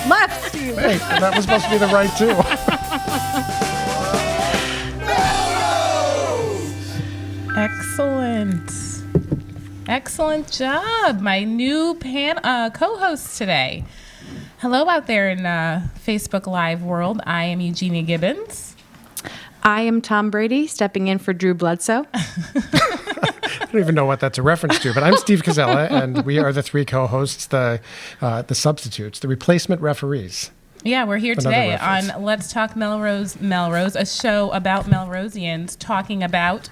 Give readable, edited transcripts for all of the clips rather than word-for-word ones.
Left, Steve. Hey, that was supposed to be the right, too. Excellent. Excellent job, my new co-host today. Hello out there in Facebook Live world. I am Eugenia Gibbons. I am Tom Brady, stepping in for Drew Bledsoe. I don't even know what that's a reference to, but I'm Steve Cazella, and we are the three co-hosts, the substitutes, the replacement referees. Yeah, we're here today on Let's Talk Melrose, a show about Melrosians talking about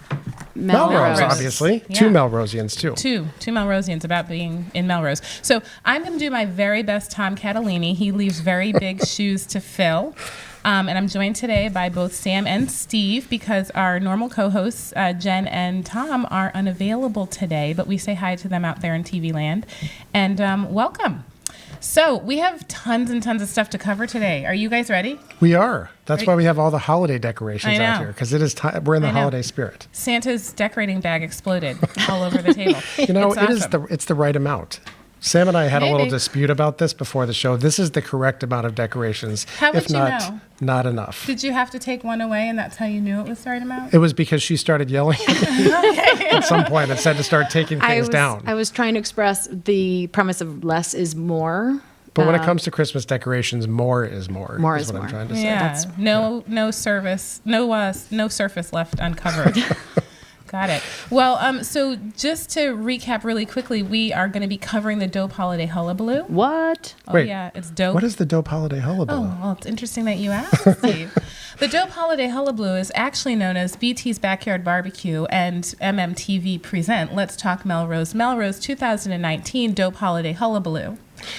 Melrose, obviously. Yeah. Two Melrosians, too. Two Melrosians about being in Melrose. So I'm going to do my very best Tom Catalini. He leaves very big shoes to fill. And I'm joined today by both Sam and Steve because our normal co-hosts, Jen and Tom, are unavailable today. But we say hi to them out there in TV land. And welcome. So we have tons and tons of stuff to cover today. Are you guys ready? We are. That's why we have all the holiday decorations out here, because it is we're in the holiday spirit. Santa's decorating bag exploded all over the table. You know, it's the right amount. Sam and I had a little dispute about this before the show. This is the correct amount of decorations. How would you know? Not enough. Did you have to take one away and that's how you knew it was the right amount? It was because she started yelling at me at some point and said to start taking things down. I was trying to express the premise of less is more. But when it comes to Christmas decorations, more is more. More is what I'm trying to say. Yeah. No surface left uncovered. Got it. Well, so just to recap really quickly, we are going to be covering the Dope Holiday Hullabaloo. What? Oh, wait, yeah, it's dope. What is the Dope Holiday Hullabaloo? Oh, well, it's interesting that you asked, Steve. The Dope Holiday Hullabaloo is actually known as BT's Backyard Barbecue and MMTV present Let's Talk Melrose 2019 Dope Holiday Hullabaloo.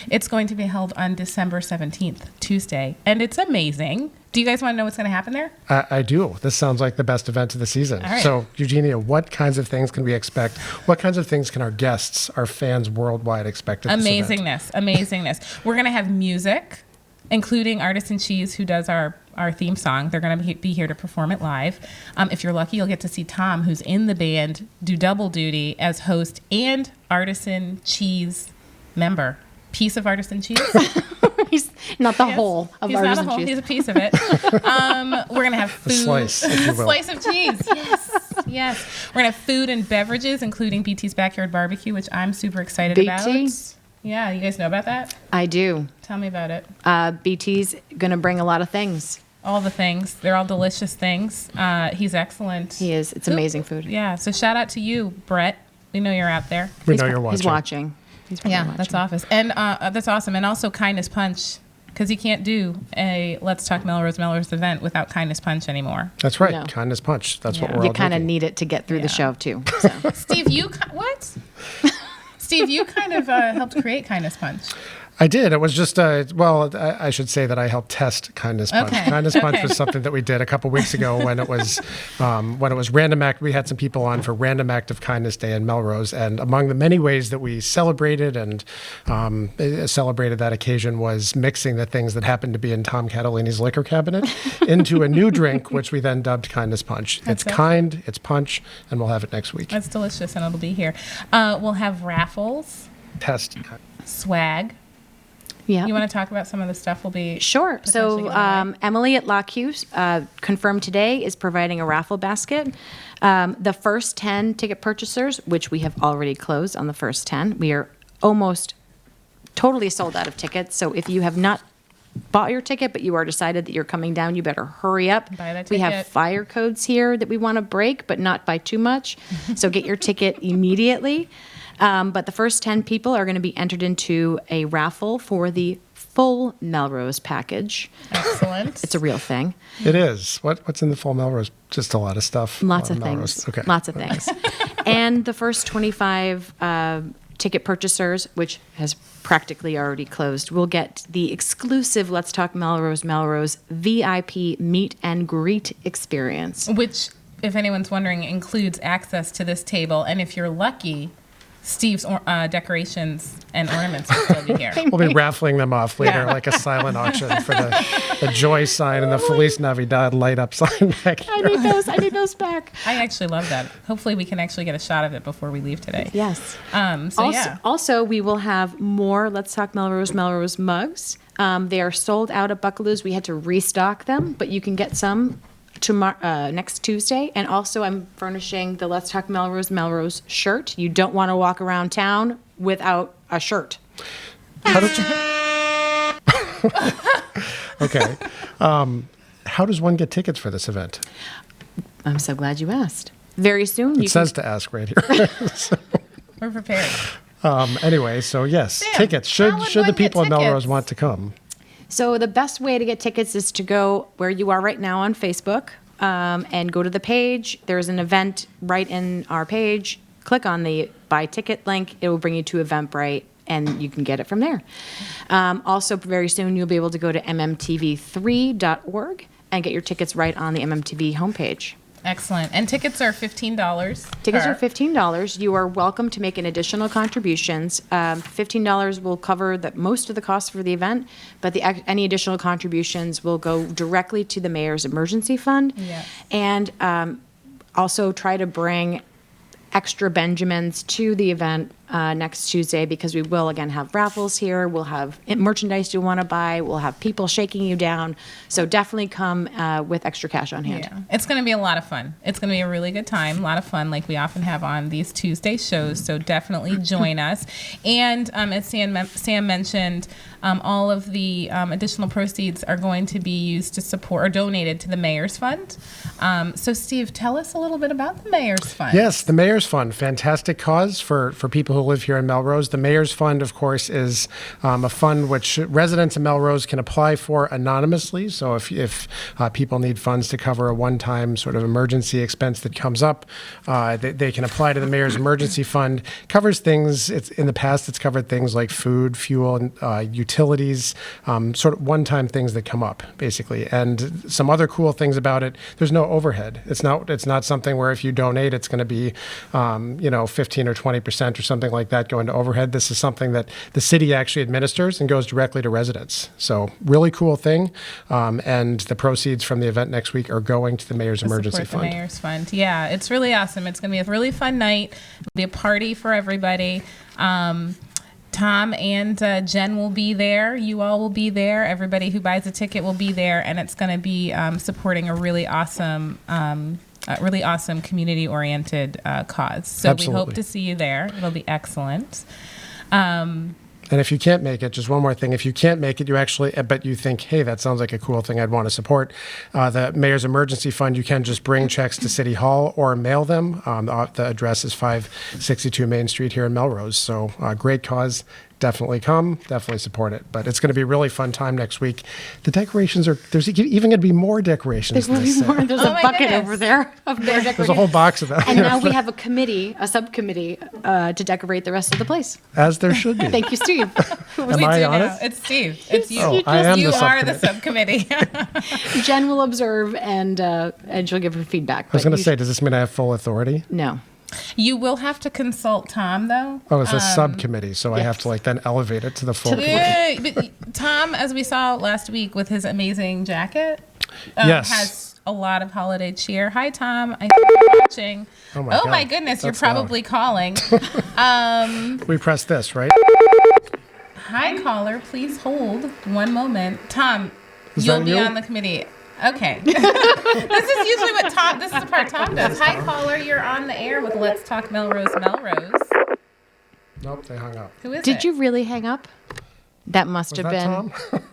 It's going to be held on December 17th, Tuesday, and it's amazing. Do you guys want to know what's going to happen there? I do. This sounds like the best event of the season. Right. So, Eugenia, what kinds of things can we expect? What kinds of things can our guests, our fans worldwide expect at this event? Amazingness. We're going to have music, including Artisan Cheese, who does our theme song. They're going to be here to perform it live. If you're lucky, you'll get to see Tom, who's in the band, do double duty as host and Artisan Cheese member. Piece of Artisan Cheese. He's not the whole of Artisan Cheese. He's a piece of it. We're going to have food. A slice, if you will. Slice of cheese. Yes. We're going to have food and beverages, including BT's Backyard Barbecue, which I'm super excited about. Yeah, you guys know about that? I do. Tell me about it. BT's going to bring a lot of things. All the things. They're all delicious things. He's excellent. He is. It's amazing food. Yeah. So shout out to you, Brett. We know you're out there. We know you're watching. He's watching. That's awesome. And that's awesome. And also Kindness Punch, because you can't do a Let's Talk Melrose event without Kindness Punch anymore. That's right. No. Kindness Punch. That's what we're all You kind of need it to get through the show, too. So. Steve, Steve, you kind of helped create Kindness Punch. I did. It was just, I should say that I helped test Kindness Punch. Okay. Kindness Punch was something that we did a couple weeks ago when it was Random Act. We had some people on for Random Act of Kindness Day in Melrose. And among the many ways that we celebrated that occasion was mixing the things that happened to be in Tom Catalini's liquor cabinet into a new drink, which we then dubbed Kindness Punch. It's kind, it's punch, and we'll have it next week. That's delicious, and it'll be here. We'll have raffles. Swag. Yeah. You want to talk about some of the stuff we'll be... Sure. So Emily at Lock Hughes confirmed today is providing a raffle basket. The first 10 ticket purchasers, which we have already closed on the first 10, we are almost totally sold out of tickets. So if you have not bought your ticket, but you are decided that you're coming down, you better hurry up. Buy that ticket. We have fire codes here that we want to break, but not by too much. So get your ticket immediately. But the first 10 people are going to be entered into a raffle for the full Melrose package. Excellent. It's a real thing. It is. What's in the full Melrose? Just a lot of stuff. Lots of things. Okay. Lots of things. And the first 25 ticket purchasers, which has practically already closed, will get the exclusive Let's Talk Melrose VIP meet and greet experience. Which, if anyone's wondering, includes access to this table. And if you're lucky, Steve's decorations and ornaments will still be here. We'll be raffling them off later, like a silent auction for the the joy sign and the Feliz Navidad light up sign back I here. need those. I need those back. I actually love that. Hopefully we can actually get a shot of it before we leave today. Yes. So We will have more Let's Talk Melrose mugs. They are sold out at Buckaloo's. We had to restock them, but you can get some tomorrow, next Tuesday. And also, I'm furnishing the Let's Talk Melrose shirt. You don't want to walk around town without a shirt. Okay. How does one get tickets for this event? I'm so glad you asked. Very soon. It says to ask right here. we're prepared. Anyway, so yes, Sam, tickets. how would Should the one get people in Melrose tickets? want to come? So the best way to get tickets is to go where you are right now on Facebook and go to the page. There's an event right in our page. Click on the buy ticket link. It will bring you to Eventbrite, and you can get it from there. Also, very soon you'll be able to go to mmtv3.org and get your tickets right on the MMTV homepage. Excellent. And tickets are $15. Tickets are $15. You are welcome to make an additional contributions. $15 will cover most of the costs for the event, but any additional contributions will go directly to the mayor's emergency fund. Yes. And also try to bring extra Benjamins to the event next Tuesday, because we will again have raffles here. We'll have merchandise you want to buy. We'll have people shaking you down. So definitely come with extra cash on hand. Yeah, it's going to be a lot of fun. It's going to be a really good time, a lot of fun, like we often have on these Tuesday shows. So definitely join us. And as Sam mentioned, all of the additional proceeds are going to be used to support or donated to the Mayor's Fund. So Steve, tell us a little bit about the Mayor's Fund. Yes, the Mayor's Fund, fantastic cause for people who live here in Melrose. The Mayor's Fund, of course, is a fund which residents in Melrose can apply for anonymously. So if people need funds to cover a one-time sort of emergency expense that comes up, they can apply to the Mayor's Emergency Fund. Covers things, in the past it's covered things like food, fuel, utilities, sort of one-time things that come up, basically. And some other cool things about it, there's no overhead. It's not something where if you donate, it's going to be 15 or 20% or something like that going to overhead. This is something that the city actually administers and goes directly to residents. So really cool thing. And the proceeds from the event next week are going to the Mayor's Emergency Fund. The Mayor's Fund. Yeah, it's really awesome. It's going to be a really fun night. It'll be a party for everybody. Tom and Jen will be there. You all will be there. Everybody who buys a ticket will be there. And it's going to be supporting a really awesome community-oriented cause. So Absolutely. We hope to see you there. It'll be excellent. And if you can't make it, just one more thing. If you can't make it, but you think, hey, that sounds like a cool thing I'd want to support, the Mayor's Emergency Fund, you can just bring checks to City Hall or mail them. The address is 562 Main Street here in Melrose. So great cause. Definitely come, definitely support it. But it's going to be a really fun time next week. The decorations there's even going to be more decorations. There's a bucket goodness. over there of more decorations. There's a whole box of them. And now we have a subcommittee to decorate the rest of the place. As there should be. Thank you, Steve. Am I on it? It's Steve. It's you. Oh, I am You the are the subcommittee. subcommittee. Jen will observe and she'll give her feedback. I was going to say, does this mean I have full authority? No. You will have to consult Tom, though. Oh, it's a subcommittee, so I have to then elevate it to the full. Yeah, but Tom, as we saw last week with his amazing jacket, Yes. has a lot of holiday cheer. Hi, Tom. I think you're watching. Oh my God. Goodness, That's you're probably calling. We press this, right? Hi, caller. Please hold one moment. Tom, Is you'll that be you? on the committee. Okay. This is usually what Tom, this is the part Tom does. Hi, caller. You're on the air with Let's Talk Melrose. Nope, they hung up. Who is it? Did you really hang up? That must Was have that been. Tom?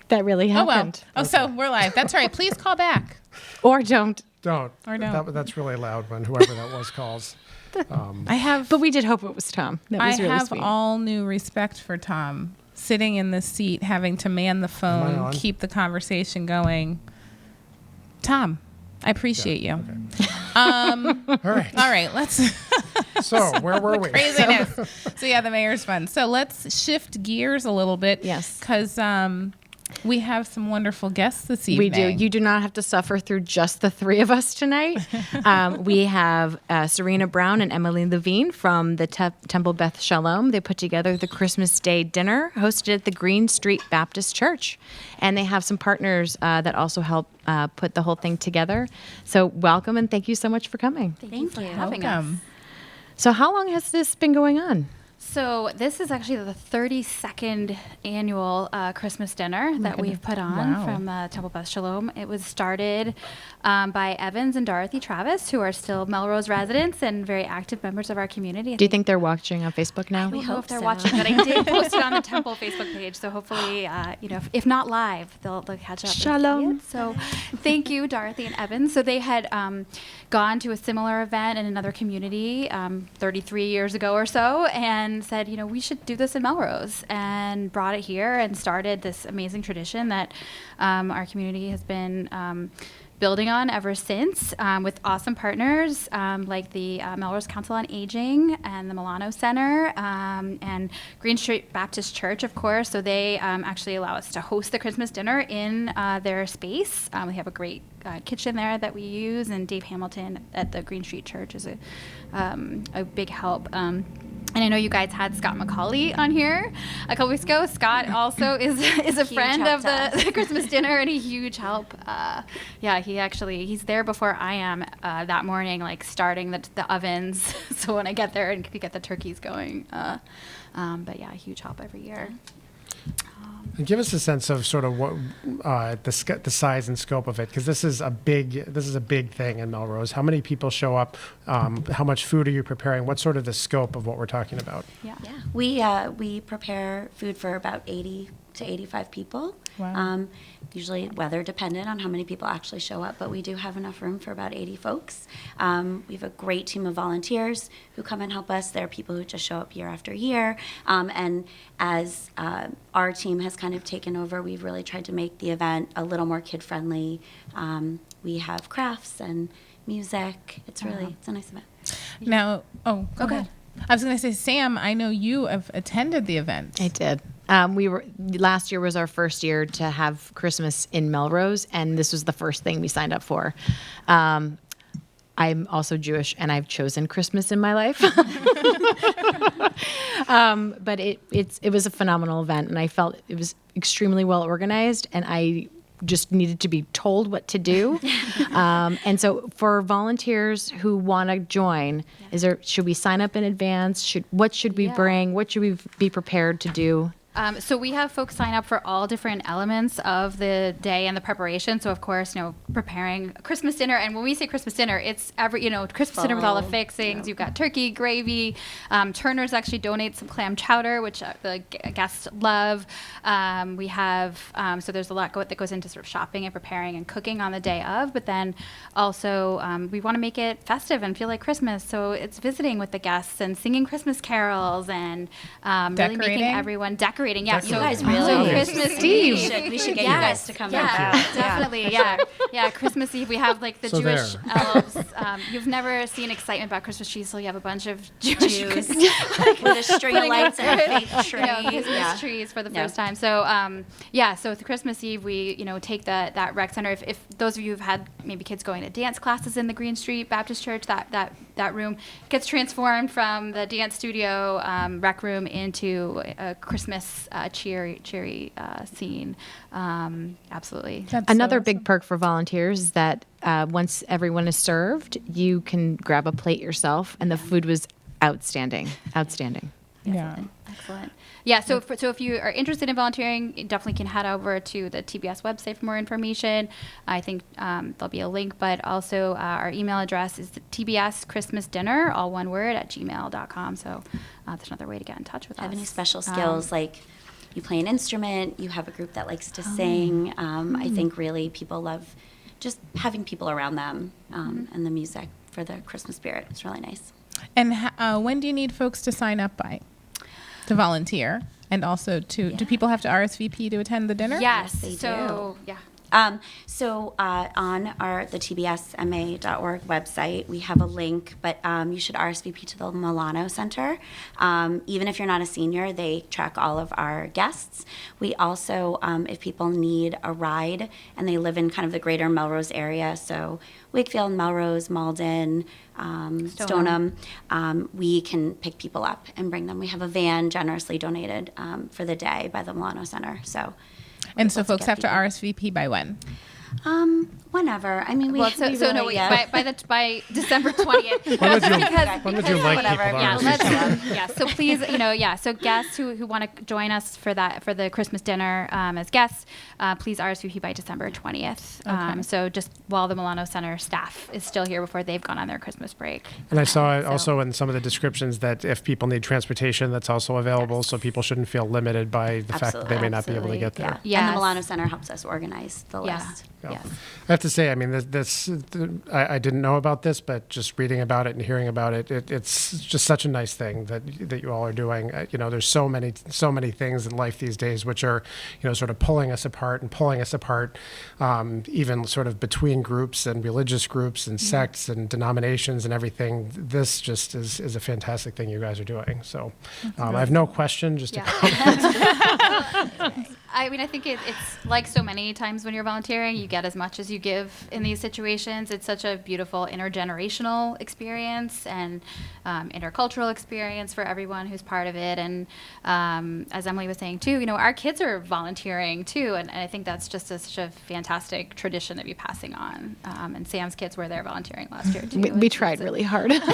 That really Oh, well. happened. Oh, so we're live. That's right. Please call back. Or don't. Don't. Or don't. That's really loud when whoever that was calls. But we did hope it was Tom. That was really have sweet. all new respect for Tom, sitting in this seat, having to man the I phone, on? keep the conversation going. Tom, I appreciate you. Okay. All right. All right, let's So where were we? craziness. So yeah, the Mayor's Fund. So let's shift gears a little bit. Yes. Because We have some wonderful guests this evening. We do. You do not have to suffer through just the three of us tonight. We have Serena Brown and Emily Levine from the Temple Beth Shalom. They put together the Christmas Day dinner hosted at the Green Street Baptist Church. And they have some partners that also help put the whole thing together. So welcome and thank you so much for coming. Thank you for having Welcome. us. So how long has this been going on? So this is actually the 32nd annual Christmas dinner that we've put on Wow. from Temple Beth Shalom. It was started by Evans and Dorothy Travis, who are still Melrose residents and very active members of our community. Do you think they're watching on Facebook now? I don't know hope if they're so. watching, but I did post it on the Temple Facebook page. So hopefully, if not live, they'll catch up. and see Shalom. it. So thank you, Dorothy and Evan. So they had gone to a similar event in another community 33 years ago or so and said, we should do this in Melrose, and brought it here and started this amazing tradition that our community has been building on ever since, with awesome partners like the Melrose Council on Aging and the Milano Center and Green Street Baptist Church, of course. So they actually allow us to host the Christmas dinner in their space. We have a great kitchen there that we use, and Dave Hamilton at the Green Street Church is a big help. And I know you guys had Scott McCauley on here a couple weeks ago. Scott also is a friend help of to the Christmas dinner and a huge help. He's there before I am that morning, like starting the ovens. So when I get there and get the turkeys going. But yeah, a huge help every year. And give us a sense of sort of what the size and scope of it, because this is a big thing in Melrose. How many people show up? How much food are you preparing? What's sort of the scope of what we're talking about? Yeah. Yeah, we prepare food for about 80 to 85 people. Wow. Usually weather dependent on how many people actually show up, but we do have enough room for about 80 folks. We have a great team of volunteers who come and help us. There are people who just show up year after year. And as our team has kind of taken over, we've really tried to make the event a little more kid-friendly. We have crafts and music. It's a nice event. Now, go ahead. I was going to say, Sam, I know you have attended the event. I did. Last year was our first year to have Christmas in Melrose, and this was the first thing we signed up for. I'm also Jewish, and I've chosen Christmas in my life. But it was a phenomenal event, and I felt it was extremely well organized, and I just needed to be told what to do. And so for volunteers who want to join, should we sign up in advance? What should we bring? What should we be prepared to do? So we have folks sign up for all different elements of the day and the preparation. So of course, preparing Christmas dinner. And when we say Christmas dinner, it's Christmas dinner with all the fixings. You've got turkey, gravy. Turner's actually donates some clam chowder, which the guests love. We have, so there's a lot that goes into sort of shopping and preparing and cooking on the day of. But then also we want to make it festive and feel like Christmas. So it's visiting with the guests and singing Christmas carols and really making everyone decorate. Yeah, You guys really, Christmas Eve. we should get you guys to come back. Definitely, yeah. Christmas Eve, we have like the So Jewish there. elves. You've never seen excitement about Christmas trees, so you have a bunch of Jewish Jews with a string of lights and a fake tree. Christmas trees for the first time. So so with Christmas Eve, we take that rec center. If those of you who've had maybe kids going to dance classes in the Green Street Baptist Church, that room gets transformed from the dance studio rec room into a Christmas cheery scene. Absolutely. That's Another so big awesome. perk for volunteers is that once everyone is served, you can grab a plate yourself, and the food was outstanding. Yeah. Excellent. Yeah, so if you are interested in volunteering, you definitely can head over to the TBS website for more information. I think there'll be a link, but also our email address is tbschristmasdinner, all one word, @gmail.com. So that's another way to get in touch with us. Have any special skills like you play an instrument, you have a group that likes to sing. I think really people love just having people around them and the music for the Christmas spirit. It's really nice. And when do you need folks to sign up by? To volunteer, and also do people have to RSVP to attend the dinner? Yes. They So do. yeah. On the tbsma.org website, we have a link, but you should RSVP to the Milano Center. Even if you're not a senior, they track all of our guests. We also, if people need a ride and they live in kind of the greater Melrose area, so Wakefield, Melrose, Malden, Stoneham, we can pick people up and bring them. We have a van generously donated for the day by the Milano Center. And so folks have to RSVP by when? Whenever. I mean, by December 20th. When would you like people to RSVP? So please, so guests who want to join us for the Christmas dinner as guests, please RSVP by December 20th. Okay. So just while the Milano Center staff is still here before they've gone on their Christmas break. And I saw it also in some of the descriptions that if people need transportation, that's also available, so people shouldn't feel limited by the fact that they may not be able to get there. Yeah. And the Milano Center helps us organize the list. Yes. I have to say, I mean, I didn't know about this, but just reading about it and hearing about it, it's just such a nice thing that you all are doing. There's so many things in life these days which are, sort of pulling us apart, even sort of between groups and religious groups and sects and denominations and everything. This just is a fantastic thing you guys are doing. So I have no question, just a comment. I mean, I think it's like so many times when you're volunteering, you get as much as you give in these situations. It's such a beautiful intergenerational experience and intercultural experience for everyone who's part of it. And as Emily was saying too, our kids are volunteering too, and I think that's just such a fantastic tradition that we're passing on. And Sam's kids were there volunteering last year too. We tried really hard. One of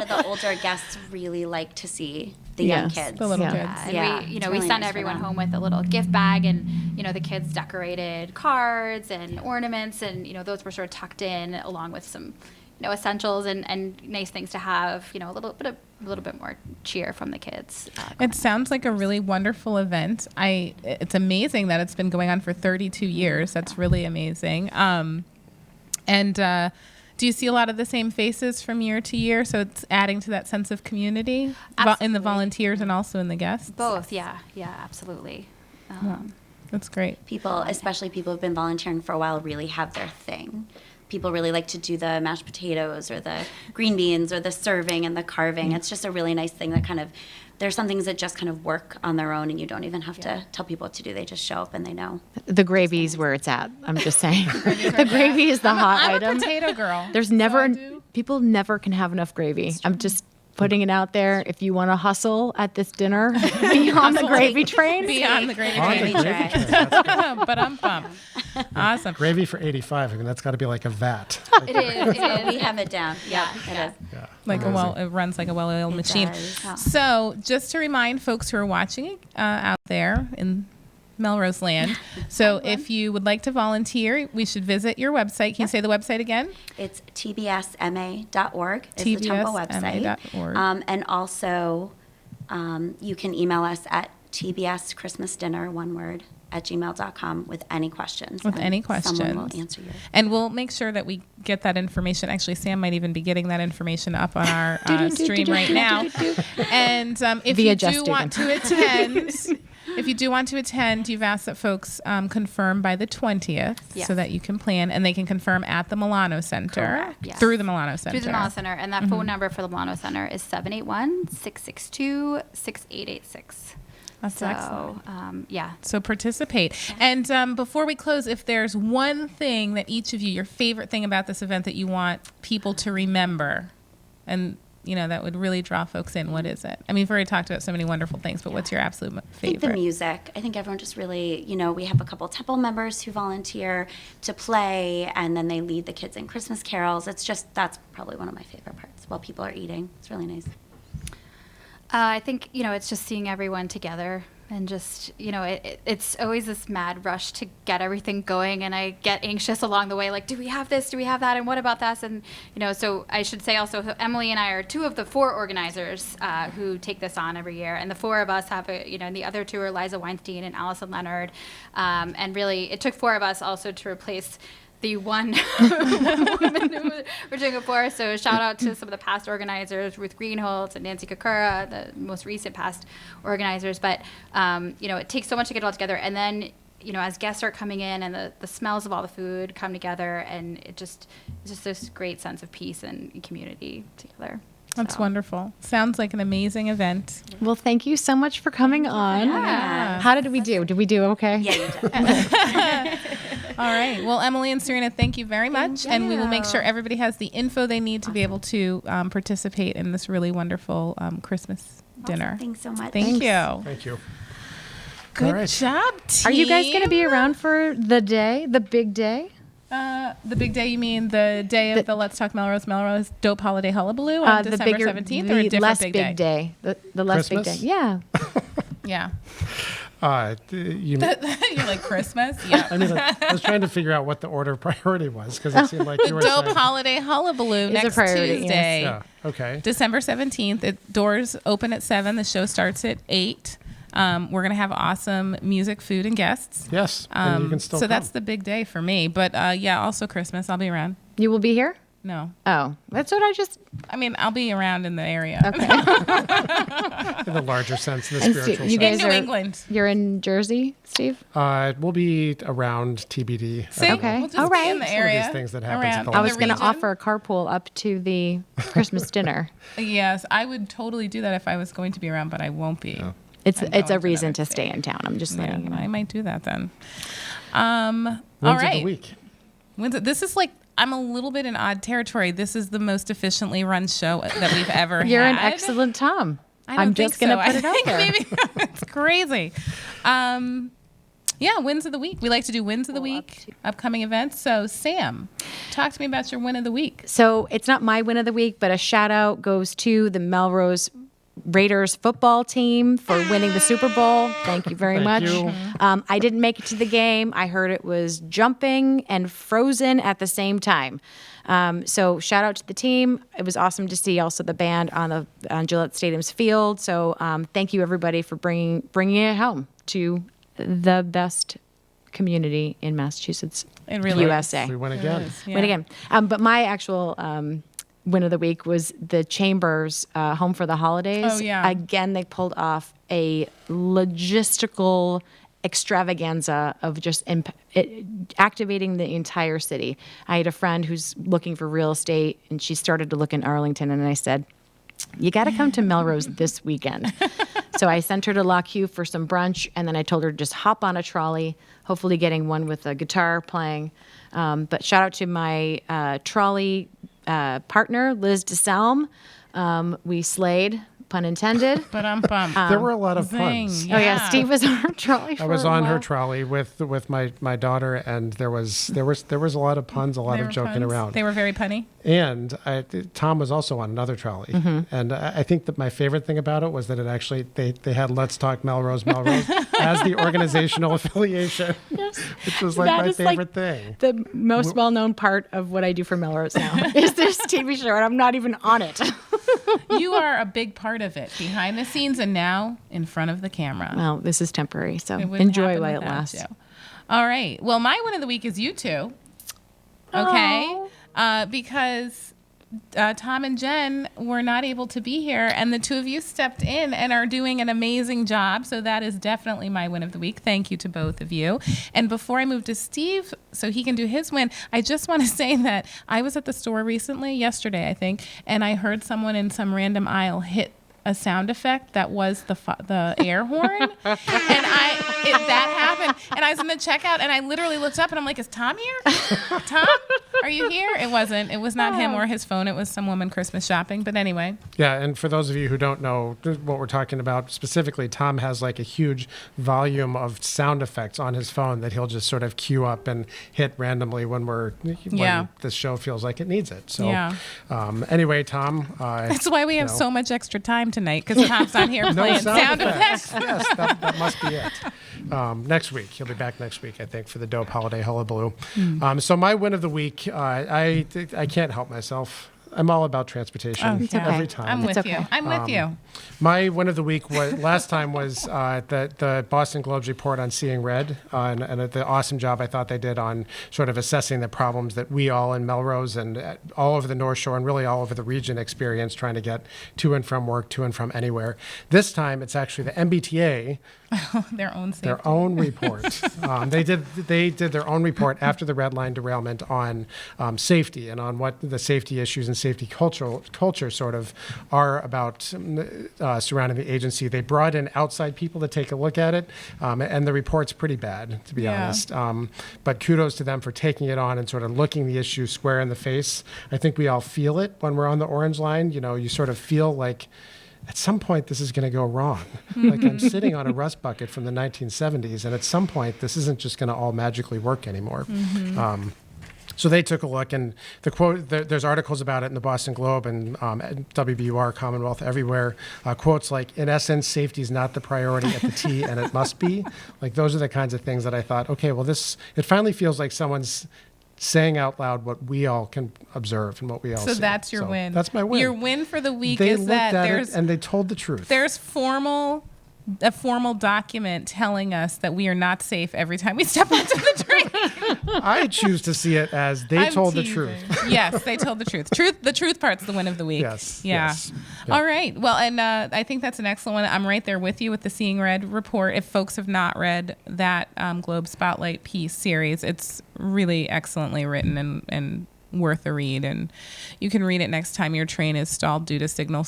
the older guests really like to see the young kids. The little kids. And we really sent nice everyone for them. home with a little gift bag, and the kids decorated cards and ornaments, and those were sort of tucked in along with some essentials and nice things to have. A little bit more cheer from the kids. It sounds like a really wonderful event. It's amazing that it's been going on for 32 years. That's really amazing. Do you see a lot of the same faces from year to year? So it's adding to that sense of community in the volunteers and also in the guests? Both, yeah, absolutely. That's great. People, especially people who've been volunteering for a while, really have their thing. People really like to do the mashed potatoes or the green beans or the serving and the carving. It's just a really nice thing that kind of, there's some things that just kind of work on their own and you don't even have to tell people what to do. They just show up and they know. The gravy's where it's at. I'm just saying. The gravy is the hot I'm item. a potato girl. There's people never can have enough gravy. I'm just putting it out there. If you want to hustle at this dinner, be on the gravy train. Be on the gravy On the train. gravy train. That's good. But I'm pumped. Awesome. Gravy for 85. I mean, that's got to be like a vat. It is. We have it down. Yeah, it is. Yeah. Like it runs like a well-oiled machine. does. So just to remind folks who are watching out there in Melrose land, so if you would like to volunteer, we should visit your website. Can you say the website again? It's tbsma.org is the Temple website. tbsma.org. And also, you can email us at tbschristmasdinner, one word, @gmail.com with any questions. With and any questions. Someone will answer you. And we'll make sure that we get that information. Actually, Sam might even be getting that information up on our stream right now. And if Via you do Just want to attend, you've asked that folks confirm by the 20th so that you can plan, and they can confirm at the Milano Center. Correct, yes. Through the Milano Center. Through the Milano Center. And that phone number for the Milano Center is 781-662-6886. That's excellent. So participate. And before we close, if there's one thing that each of you, your favorite thing about this event that you want people to remember, and that would really draw folks in, what is it? I mean, we've already talked about so many wonderful things, but what's your absolute I favorite? think the music. I think everyone just really, we have a couple Temple members who volunteer to play, and then they lead the kids in Christmas carols. That's probably one of my favorite parts while people are eating. It's really nice. I think, it's just seeing everyone together and just, it's always this mad rush to get everything going. And I get anxious along the way, like, do we have this? Do we have that? And what about this? And, so I should say also, Emily and I are two of the four organizers who take this on every year. And the four of us have, and the other two are Liza Weinstein and Allison Leonard. And really, it took four of us also to replace the one woman who we're doing it for. So shout out to some of the past organizers, Ruth Greenholtz and Nancy Kakura, the most recent past organizers. But, it takes so much to get it all together. And then as guests are coming in and the smells of all the food come together, and it's just this great sense of peace and community together. That's So. wonderful. Sounds like an amazing event. Well, thank you so much for coming on. Yeah. How did we do? Did we do okay? Yeah, you did. All right. Well, Emily and Serena, thank you very much. And we will make sure everybody has the info they need to be able to participate in this really wonderful Christmas dinner. Thanks so much. Thank you. Thank you. Good All right. job, team. Are you guys going to be around for the big day? The big day, you mean the day of the Let's Talk Melrose Dope Holiday Hullabaloo on December 17th, or a different less big big day? The less big day. Christmas? Yeah. Yeah. You You're like Christmas? Yeah. I mean, I was trying to figure out what the order of priority was because it seemed like you were Dope saying. Holiday Hullabaloo a next priority, yes. Tuesday. Yeah. Okay. December 17th. Doors open at 7. The show starts at 8. We're going to have awesome music, food, and guests. Yes. And you can still So come. that's the big day for me. But yeah, also Christmas. I'll be around. You will be here? No. Oh, that's what I just. I mean, I'll be around in the area. Okay. in the larger sense, in the And spiritual you sense. guys In New are- England. You're in Jersey, Steve? We'll be around TBD. See? Okay. We'll just All be right. in the Some of area. these things that happens at around the in I was the going to region. offer a carpool up to the Christmas dinner. Yes, I would totally do that if I was going to be around, but I won't be. It's I'm going a to reason another to stay state. in town. I'm just Yeah, letting you know. I might do that then. All Wins right. of the week. This is like, I'm a little bit in odd territory. This is the most efficiently run show that we've ever You're had. an excellent Tom. I don't I'm think just going to so. put it I out think there. maybe it's crazy. Yeah, wins of the week. We like to do wins of the week, upcoming events. So, Sam, talk to me about your win of the week. So it's not my win of the week, but a shout out goes to the Melrose Raiders football team for winning the Super Bowl. Thank you very much. you. I didn't make it to the game. I heard it was jumping and frozen at the same time. So shout out to the team. It was awesome to see also the band on Gillette Stadium's field. So thank you everybody for bringing it home to the best community in Massachusetts, It really USA. We win again. is. Yeah. Win again. But my actual win of the week was the Chambers Home for the Holidays. Oh, yeah. Again, they pulled off a logistical extravaganza of just activating the entire city. I had a friend who's looking for real estate, and she started to look in Arlington, and I said, you got to come to Melrose this weekend. So I sent her to Lockhew for some brunch, and then I told her to just hop on a trolley, hopefully getting one with a guitar playing. But shout out to my trolley partner, Liz DeSalm. We slayed, pun intended. But I'm bummed. There were a lot of puns. Oh yeah, Steve was on her trolley. I was on her trolley with my daughter, and there was a lot of puns, a lot They of were joking puns. around. They were very punny. And Tom was also on another trolley. And I think that my favorite thing about it was that it actually, they had Let's Talk Melrose as the organizational affiliation, which was like That my is, like, favorite thing. The most well-known part of what I do for Melrose now is this TV show, and I'm not even on it. You are a big part of it, behind the scenes and now in front of the camera. Well, this is temporary, so It wouldn't enjoy happen while it without lasts. you. All right. Well, my win of the week is you two. Okay. Because Tom and Jen were not able to be here, and the two of you stepped in and are doing an amazing job. So that is definitely my win of the week. Thank you to both of you. And before I move to Steve, so he can do his win, I just want to say that I was at the store recently, yesterday, I think, and I heard someone in some random aisle hit a sound effect that was the air horn, and that happened, and I was in the checkout, and I literally looked up, and I'm like, "Is Tom here? Tom, are you here?" It wasn't. It was not him or his phone. It was some woman Christmas shopping. But anyway, Yeah, and for those of you who don't know what we're talking about specifically, Tom has like a huge volume of sound effects on his phone that he'll just sort of queue up and hit randomly when Yeah. the show feels like it needs it. So Yeah. Anyway, Tom. that's why we have know. so much extra time tonight, because Tom's on here No playing sound sound effects. Yes, that must be it. Next week, he'll be back next week, I think, for the Dope Holiday Hullabaloo. So my win of the week, I can't help myself. I'm all about transportation every time. I'm with It's you. okay. I'm with you. My win of the week last time was the Boston Globe's report on Seeing Red, and the awesome job I thought they did on sort of assessing the problems that we all in Melrose and all over the North Shore and really all over the region experience trying to get to and from work, to and from anywhere. This time it's actually the MBTA Their own safety. Their own report. They did their own report after the red line derailment on safety and on what the safety issues and safety culture sort of are about surrounding the agency. They brought in outside people to take a look at it, and the report's pretty bad, to be honest. But kudos to them for taking it on and sort of looking the issue square in the face. I think we all feel it when we're on the orange line. You sort of feel like at some point this is going to go wrong. Like I'm sitting on a rust bucket from the 1970s, and at some point this isn't just going to all magically work anymore. So they took a look, and the quote, there's articles about it in the Boston Globe and WBUR, Commonwealth, everywhere. Quotes like, in essence, safety is not the priority at the T, and it must be. Like, those are the kinds of things that I thought, okay, well, it finally feels like someone's saying out loud what we all can observe and what we all see. So that's your win. That's my win. Your win for the week They is looked that at there's it and they told the truth. There's a formal document telling us that we are not safe every time we step onto the train. I choose to see it as they told the truth. Yes, they told the truth. The truth part's the win of the week. Yes. Yeah. Yes. All right. Well, and I think that's an excellent one. I'm right there with you with the Seeing Red report. If folks have not read that Globe Spotlight piece series, it's really excellently written and worth a read, and you can read it next time your train is stalled due to signal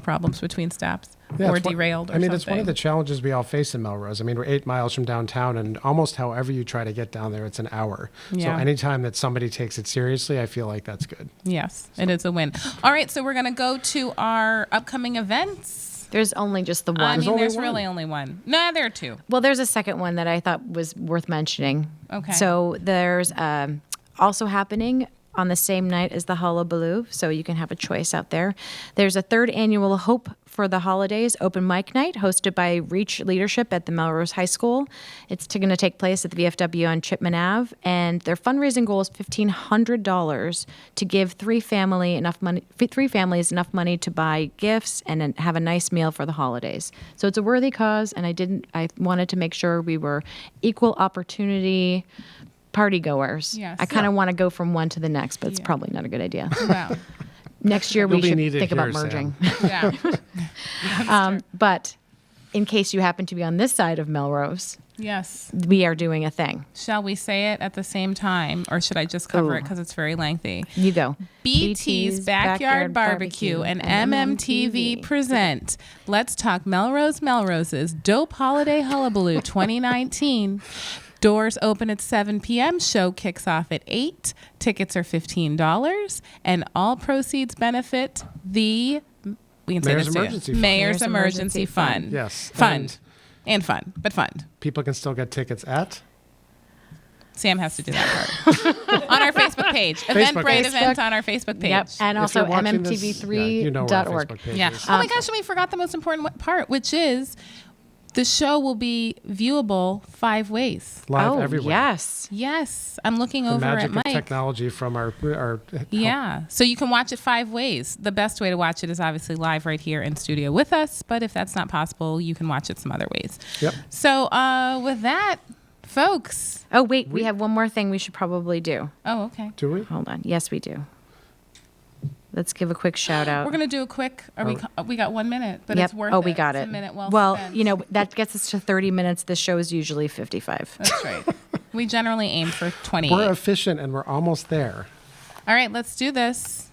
problems between stops or derailed or something. It's one of the challenges we all face in Melrose. I mean, we're 8 miles from downtown, and almost however you try to get down there, it's an hour. Yeah. So anytime that somebody takes it seriously, I feel like that's good. Yes, it is a win. All right, so we're going to go to our upcoming events. There's only just the one. I mean, there's really only one. No, there are two. Well, there's a second one that I thought was worth mentioning. Okay. So there's also happening on the same night as the Hullabaloo, so you can have a choice out there. There's a third annual Hope for the Holidays open mic night hosted by Reach Leadership at the Melrose High School. It's going to take place at the VFW on Chipman Ave, and their fundraising goal is $1,500 to give three families enough money to buy gifts and then have a nice meal for the holidays. So it's a worthy cause, and I wanted to make sure we were equal opportunity party goers. Yes. I kind of want to go from one to the next, but it's probably not a good idea. Wow. Next year we should think about here, merging. Yeah. But in case you happen to be on this side of Melrose, Yes. we are doing a thing. Shall we say it at the same time, or should I just cover it because it's very lengthy? You go. BT's Backyard Barbecue and MMTV present Let's Talk Melrose's Dope Holiday Hullabaloo 2019. Doors open at 7 p.m. Show kicks off at 8. Tickets are $15, and all proceeds benefit the Mayor's Emergency Fund. Yes. Fund. And fun, but fund. People can still get tickets at? Sam has to do that part. On our Facebook page. Eventbrite event on our Facebook page. Yep. And also mmtv3.org. Yeah. Oh my gosh, and we forgot the most important part, which is the show will be viewable 5 ways. Live everywhere. Yes. Yes. I'm looking The over at magic Mike. of technology from our Yeah. So you can watch it 5 ways. The best way to watch it is obviously live right here in studio with us. But if that's not possible, you can watch it some other ways. Yep. So with that, folks. Oh, wait. We have one more thing we should probably do. Oh, okay. Do we? Hold on. Yes, we do. Let's give a quick shout out. We're going to do a quick, we got 1 minute, but Yep. it's worth it. Oh, we got It's it. a minute well spent. That gets us to 30 minutes. The show is usually 55. That's right. We generally aim for 28. We're efficient and we're almost there. All right, let's do this.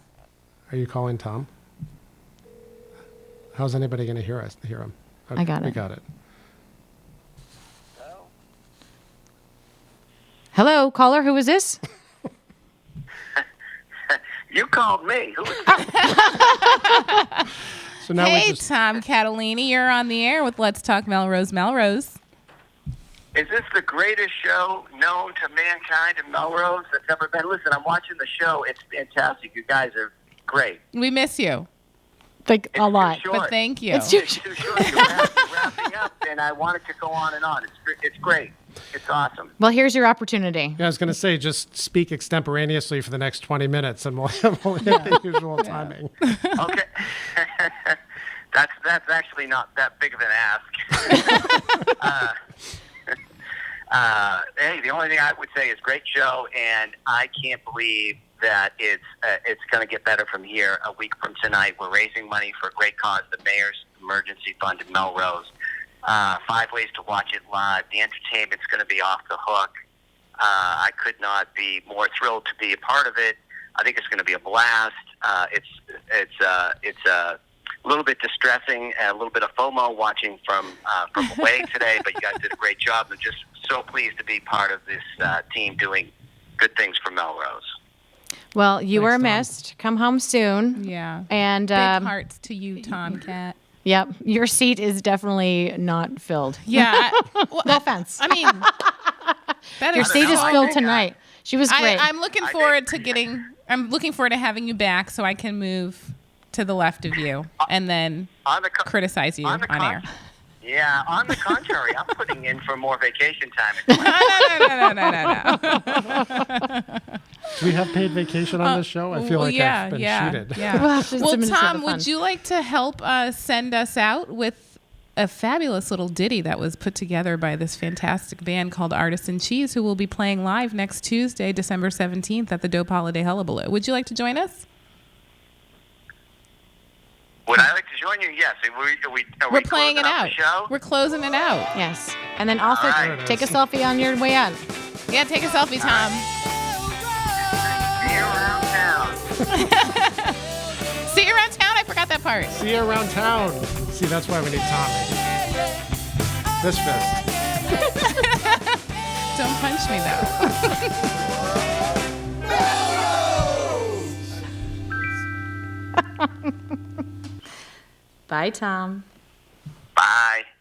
Are you calling Tom? How's anybody going to hear him? Okay, I got we it. got it. Hello, caller. Who is this? You called me. Who is So now Hey, we just, Tom Catalini, you're on the air with Let's Talk Melrose. Is this the greatest show known to mankind in Melrose that's ever been? Listen, I'm watching the show. It's fantastic. You guys are great. We miss you, Like It's a lot. too short. but thank you. It's too It's too short. You're wrapping up, and I want it to go on and on. It's great. It's awesome. Well, here's your opportunity. I was going to say, just speak extemporaneously for the next 20 minutes and we'll hit the usual timing. Okay. That's actually not that big of an ask. Hey, the only thing I would say is great show, and I can't believe that it's going to get better from here. A week from tonight, we're raising money for a great cause, the Mayor's Emergency Fund in Melrose. 5 ways to watch it live. The entertainment's going to be off the hook. I could not be more thrilled to be a part of it. I think it's going to be a blast. It's a little bit distressing and a little bit of FOMO watching from away today, but you guys did a great job. I'm just so pleased to be part of this team doing good things for Melrose. Well, you were Tom. missed. Come home soon. Yeah. And Big hearts to you, Tomcat. yep, your seat is definitely not filled. Yeah. Well, No offense. I mean, that Your is seat is I filled think tonight. She was great. I'm looking forward to getting. I'm looking forward to having you back so I can move to the left of you and then On the co- criticize you on air. Yeah, on the contrary, I'm putting in for more vacation time. No. Do we have paid vacation on this show? I feel like I've been cheated. Yeah. Well, it's Well, Minnesota Tom, fun. would you like to help send us out with a fabulous little ditty that was put together by this fantastic band called Artisan Cheese, who will be playing live next Tuesday, December 17th at the Dope Holiday Hullabaloo. Would you like to join us? Would I like to join you? Yes. Are We're playing it closing out. the show? We're closing it out. Yes. And then also All right. take a selfie on your way out. Yeah, take a selfie, Tom. See you around town. See you around town. I forgot that part. See you around town. See, that's why we need Tommy. This fist. Don't punch me, though. Bye, Tom.